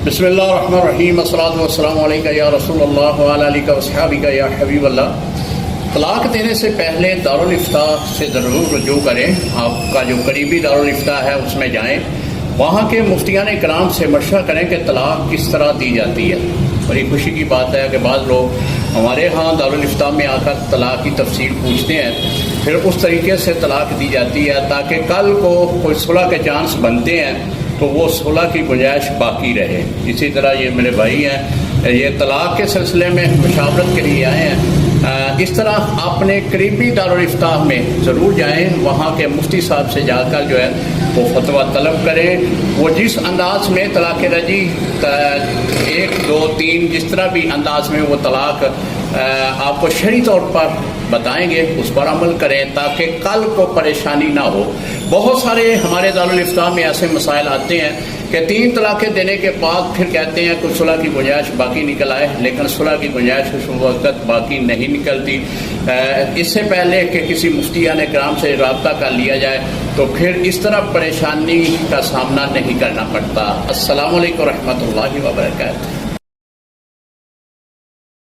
بسم اللہ الرحمن الرحیم، الصلاۃ والسلام علیکہ یا رسول اللہ وعلی آلہ وصحبہ یا حبیب اللہ۔ طلاق دینے سے پہلے دارالافتاء سے ضرور رجوع کریں۔ آپ کا جو قریبی دارالافتاء ہے اس میں جائیں، وہاں کے مفتیان کرام سے مشورہ کریں کہ طلاق کس طرح دی جاتی ہے۔ بڑی خوشی کی بات ہے کہ بعض لوگ ہمارے ہاں دارالافتاء میں آ کر طلاق کی تفصیل پوچھتے ہیں، پھر اس طریقے سے طلاق دی جاتی ہے تاکہ کل کو کوئی صلح کے چانس بنتے ہیں تو وہ صلح کی گنجائش باقی رہے۔ اسی طرح یہ میرے بھائی ہیں، یہ طلاق کے سلسلے میں مشاورت کے لیے آئے ہیں۔ اس طرح اپنے قریبی دارالافتاء میں ضرور جائیں، وہاں کے مفتی صاحب سے جا کر جو ہے وہ فتویٰ طلب کریں۔ وہ جس انداز میں طلاق رجعی 1 2 3 جس طرح بھی انداز میں وہ طلاق آپ کو شرعی طور پر بتائیں گے اس پر عمل کریں تاکہ کل کو پریشانی نہ ہو۔ بہت سارے ہمارے دارالافتاء میں ایسے مسائل آتے ہیں کہ 3 طلاقیں دینے کے بعد پھر کہتے ہیں کہ صلح کی گنجائش باقی نکل آئے، لیکن صلح کی گنجائش اس وقت باقی نہیں نکلتی۔ اس سے پہلے کہ کسی مفتیان کرام سے رابطہ کر لیا جائے تو پھر اس طرح پریشانی کا سامنا نہیں کرنا پڑتا۔ السلام علیکم ورحمۃ اللہ وبرکاتہ۔